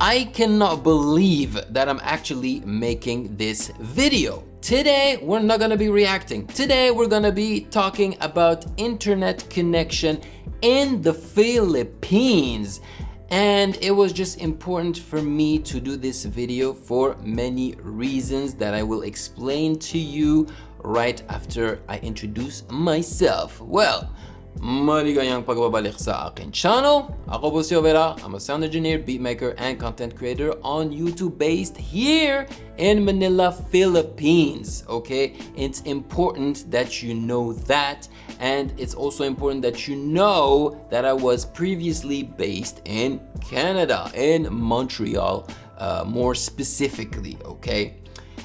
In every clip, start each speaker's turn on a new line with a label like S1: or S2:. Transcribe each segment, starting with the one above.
S1: I cannot believe that I'm actually making this video. Today, we're not gonna be reacting. Today, we're gonna be talking about internet connection in the Philippines. And it was just important for me to do this video for many reasons that I will explain to you right after I introduce myself. Well, maligayang pagbabalik sa akin channel. Ako po si Ovela. I'm a sound engineer, beatmaker, and content creator on YouTube based here in Manila, Philippines. Okay, it's important that you know that, and it's also important that you know that I was previously based in Canada, in Montreal, more specifically. Okay.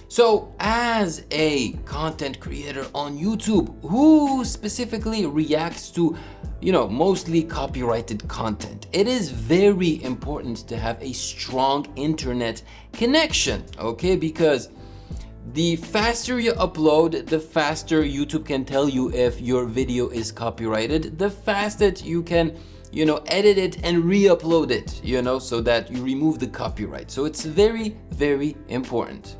S1: So as a content creator on YouTube who specifically reacts to, mostly copyrighted content, it is very important to have a strong internet connection, okay? Because the faster you upload, the faster YouTube can tell you if your video is copyrighted, the faster you can edit it and re-upload it, so that you remove the copyright. So it's very, very important.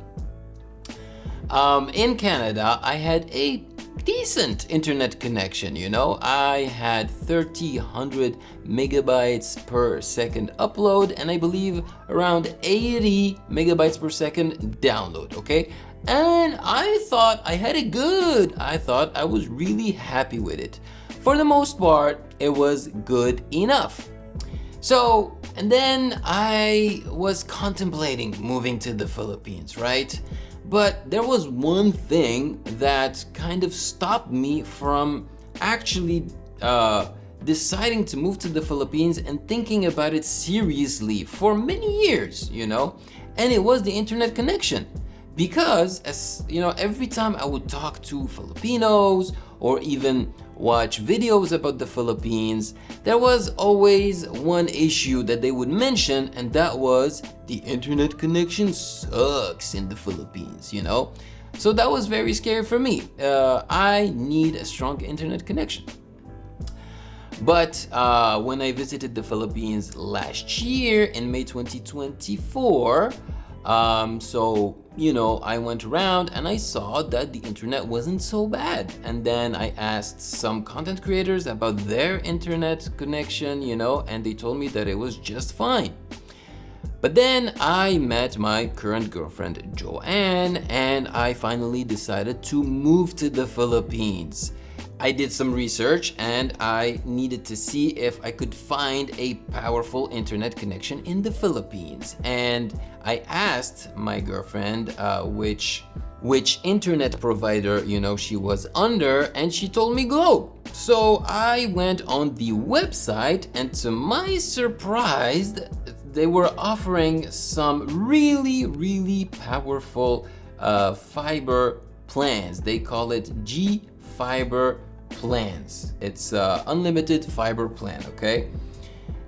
S1: In Canada, I had a decent internet connection, I had 300 megabytes per second upload, and I believe around 80 megabytes per second download, okay? And I thought I had it good. I thought I was really happy with it. For the most part, it was good enough. So, and then I was contemplating moving to the Philippines, right? But there was one thing that kind of stopped me from actually deciding to move to the Philippines and thinking about it seriously for many years, and it was the internet connection. Because every time I would talk to Filipinos or even watch videos about the Philippines, there was always one issue that they would mention, and that was the internet connection sucks in the Philippines, So that was very scary for me. I need a strong internet connection. But when I visited the Philippines last year in May 2024, I went around and I saw that the internet wasn't so bad. And then I asked some content creators about their internet connection, and they told me that it was just fine. But then I met my current girlfriend, Joanne, and I finally decided to move to the Philippines. I did some research and I needed to see if I could find a powerful internet connection in the Philippines. And I asked my girlfriend which internet provider she was under, and she told me Globe. So I went on the website, and to my surprise, they were offering some really, really powerful fiber plans. They call it G Fiber plans. It's unlimited fiber plan, okay?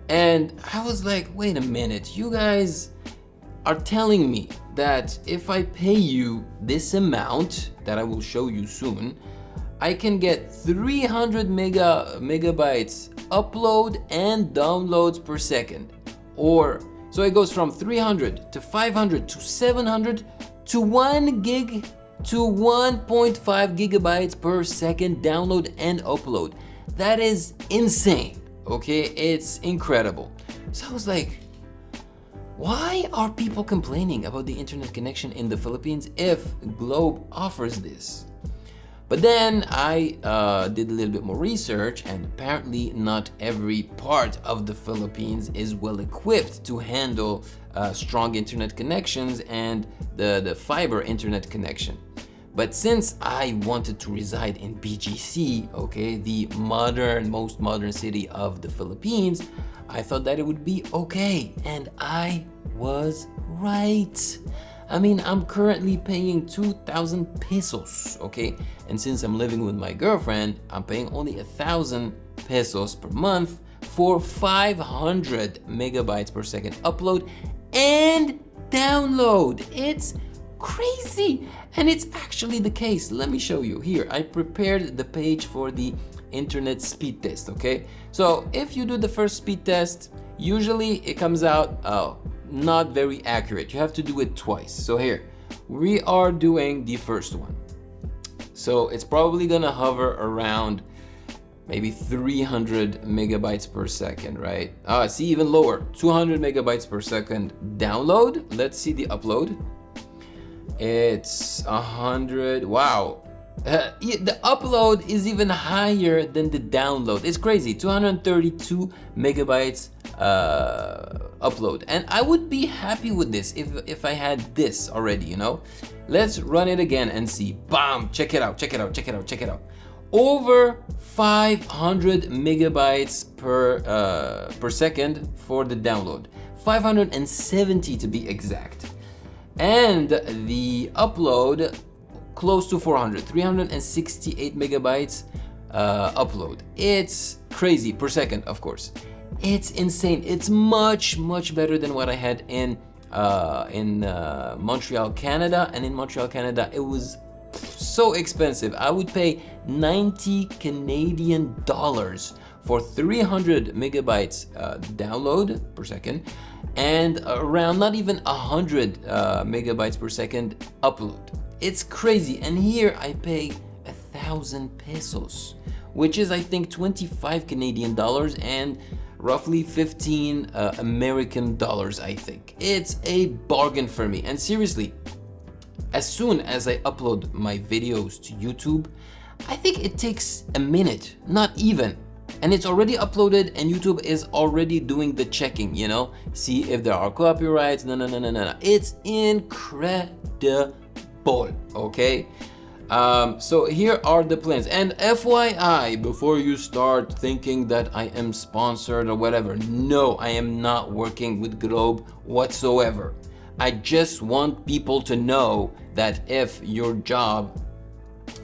S1: And I was like, wait a minute, you guys are telling me that if I pay you this amount that I will show you soon, I can get 300 megabytes upload and downloads per second. Or so it goes from 300 to 500 to 700 to 1 gig to 1.5 gigabytes per second download and upload. That is insane, okay? It's incredible. So I was like, why are people complaining about the internet connection in the Philippines if Globe offers this? But then I did a little bit more research, and apparently not every part of the Philippines is well equipped to handle strong internet connections and the fiber internet connection. But since I wanted to reside in BGC, okay, the most modern city of the Philippines, I thought that it would be okay, and I was right. I mean, I'm currently paying 2,000 pesos, okay? And since I'm living with my girlfriend, I'm paying only 1,000 pesos per month for 500 megabytes per second upload and download. It's crazy, and it's actually the case. Let me show you. Here, I prepared the page for the internet speed test, okay? So if you do the first speed test, usually it comes out not very accurate. You have to do it twice. So here, we are doing the first one. So it's probably gonna hover around maybe 300 megabytes per second, right? See, even lower, 200 megabytes per second download. Let's see the upload. It's 100, wow. The upload is even higher than the download. It's crazy, 232 megabytes upload. And I would be happy with this if I had this already, you know? Let's run it again and see. Bam, check it out, check it out, check it out, check it out. Over 500 megabytes per second for the download. 570 to be exact. And the upload, close to 400, 368 megabytes upload. It's crazy per second, of course. It's insane. It's much better than what I had in Montreal, Canada. And in Montreal, Canada, it was so expensive. I would pay 90 Canadian dollars for 300 megabytes download per second, and around not even 100 megabytes per second upload. It's crazy. And here I pay 1,000 pesos, which is I think 25 Canadian dollars and roughly 15 American dollars, I think. It's a bargain for me. And seriously, as soon as I upload my videos to YouTube, I think it takes a minute, not even. And it's already uploaded and YouTube is already doing the checking, you know? See if there are copyrights, no. It's incredible, okay? So here are the plans. And FYI, before you start thinking that I am sponsored or whatever, no, I am not working with Globe whatsoever. I just want people to know that if your job,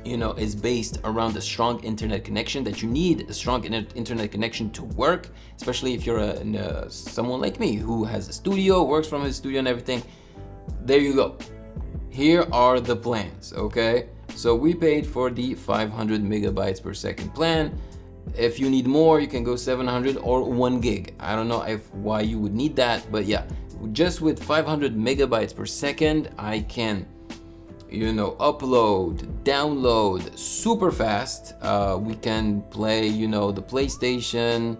S1: you know, is based around a strong internet connection, that you need a strong internet connection to work, especially if you're someone like me who has a studio, works from his studio and everything. There you go. Here are the plans, okay? So we paid for the 500 megabytes per second plan. If you need more, you can go 700 or 1 gig. I don't know why you would need that, but yeah, just with 500 megabytes per second, I can, you know, upload, download super fast. We can play, you know, the PlayStation.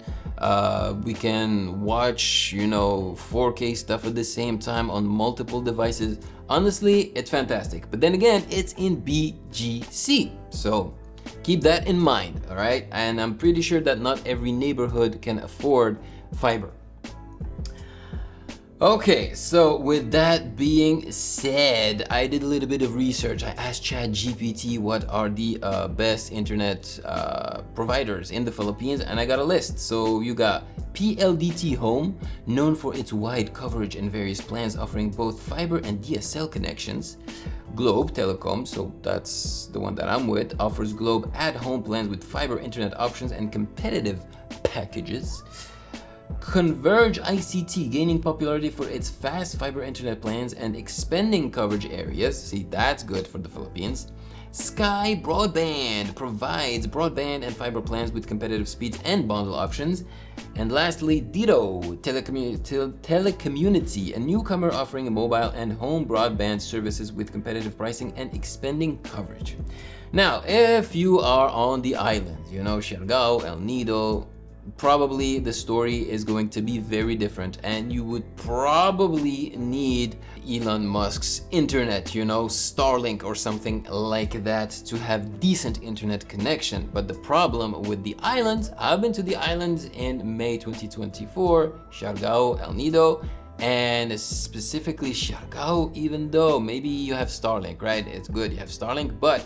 S1: We can watch, you know, 4K stuff at the same time on multiple devices. Honestly, it's fantastic. But then again, it's in BGC. So keep that in mind, all right? And I'm pretty sure that not every neighborhood can afford fiber. Okay, so with that being said, I did a little bit of research. I asked ChatGPT what are the best internet providers in the Philippines, and I got a list. So you got PLDT Home, known for its wide coverage and various plans offering both fiber and DSL connections. Globe Telecom, so that's the one that I'm with, offers Globe at-home plans with fiber internet options and competitive packages. Converge ICT, gaining popularity for its fast fiber internet plans and expanding coverage areas. See, that's good for the Philippines. Sky Broadband provides broadband and fiber plans with competitive speeds and bundle options. And lastly, Ditto Telecommunity, a newcomer offering mobile and home broadband services with competitive pricing and expanding coverage. Now, if you are on the islands, you know, Siargao, El Nido, probably the story is going to be very different, and you would probably need Elon Musk's internet, you know, Starlink or something like that, to have decent internet connection. But the problem with the islands, I've been to the islands in May 2024, Siargao, El Nido, and specifically Siargao, even though maybe you have Starlink, right? It's good, you have Starlink, but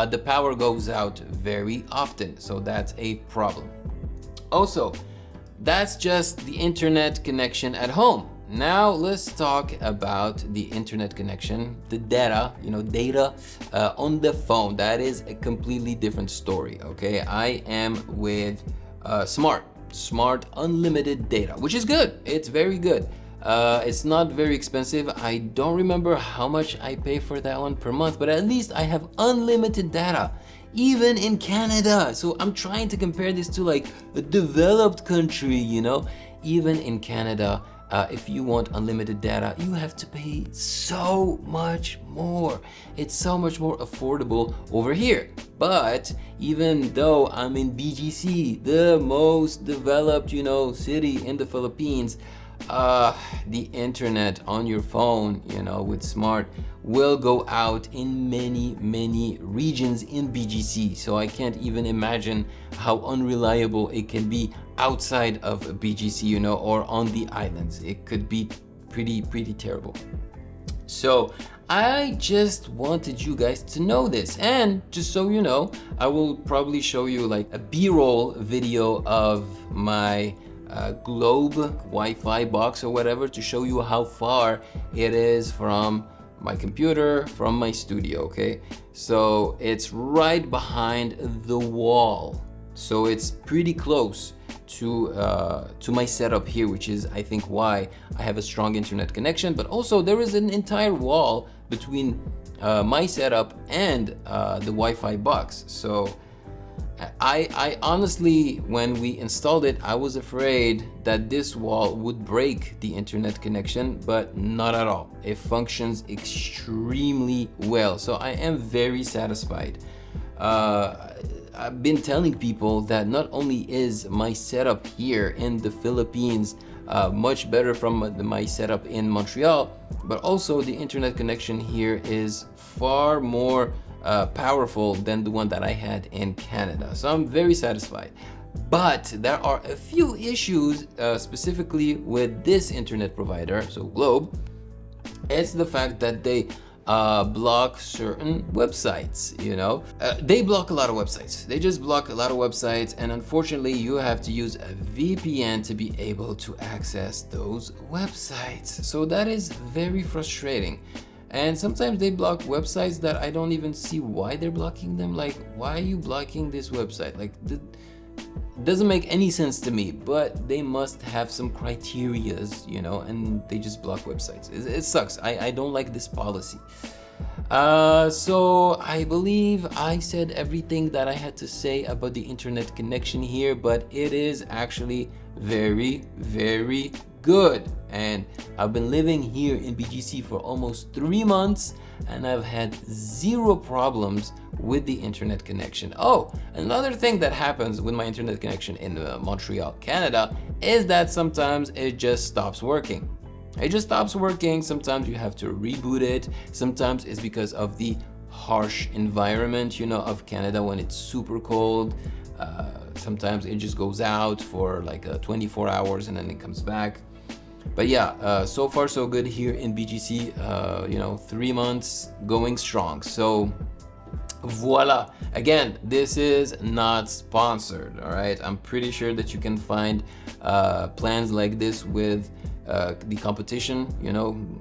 S1: the power goes out very often, so that's a problem. Also, that's just the internet connection at home. Now let's talk about the internet connection, the data, you know, data on the phone. That is a completely different story, okay? I am with Smart unlimited data, which is good. It's very good. It's not very expensive. I don't remember how much I pay for that one per month, but at least I have unlimited data. Even in Canada. So I'm trying to compare this to like a developed country, you know. Even in Canada, if you want unlimited data, you have to pay so much more. It's so much more affordable over here. But even though I'm in BGC, the most developed, city in the Philippines, the internet on your phone, with smart, will go out in many regions in BGC. So I can't even imagine how unreliable it can be outside of BGC, or on the islands. It could be pretty terrible. So I just wanted you guys to know this, and just so you know, I will probably show you like a B-roll video of my Globe Wi-Fi box or whatever, to show you how far it is from my computer, from my studio. Okay, so it's right behind the wall, so it's pretty close to my setup here, which is, I think, why I have a strong internet connection. But also there is an entire wall between my setup and the Wi-Fi box. So I honestly, when we installed it, I was afraid that this wall would break the internet connection, but not at all. It functions extremely well, so I am very satisfied. I've been telling people that not only is my setup here in the Philippines much better from my setup in Montreal, but also the internet connection here is far more powerful than the one that I had in Canada. So I'm very satisfied. But there are a few issues specifically with this internet provider, so Globe. It's the fact that they block certain websites. They block a lot of websites. They just block a lot of websites, and unfortunately you have to use a VPN to be able to access those websites. So that is very frustrating. And sometimes they block websites that I don't even see why they're blocking them. Like, why are you blocking this website? Like, it doesn't make any sense to me, but they must have some criterias, and they just block websites. It sucks. I don't like this policy. So I believe I said everything that I had to say about the internet connection here, but it is actually very good. And I've been living here in BGC for almost 3 months, and I've had 0 problems with the internet connection. Oh, another thing that happens with my internet connection in Montreal, Canada, is that sometimes it just stops working. It just stops working. Sometimes you have to reboot it. Sometimes it's because of the harsh environment, of Canada when it's super cold. Sometimes it just goes out for like 24 hours and then it comes back. But yeah, so far so good here in BGC. 3 months going strong. So voila. Again, this is not sponsored, all right? I'm pretty sure that you can find plans like this with the competition,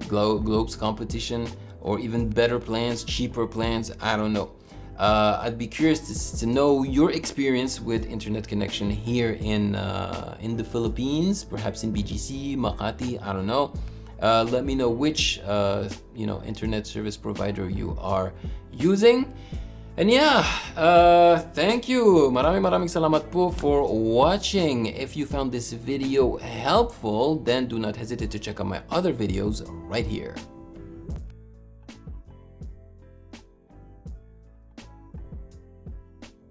S1: Globe's competition, or even better plans, cheaper plans. I don't know. I'd be curious to know your experience with internet connection here in the Philippines, perhaps in BGC, Makati, I don't know. Let me know which internet service provider you are using. And yeah, thank you. Maraming salamat po for watching. If you found this video helpful, then do not hesitate to check out my other videos right here.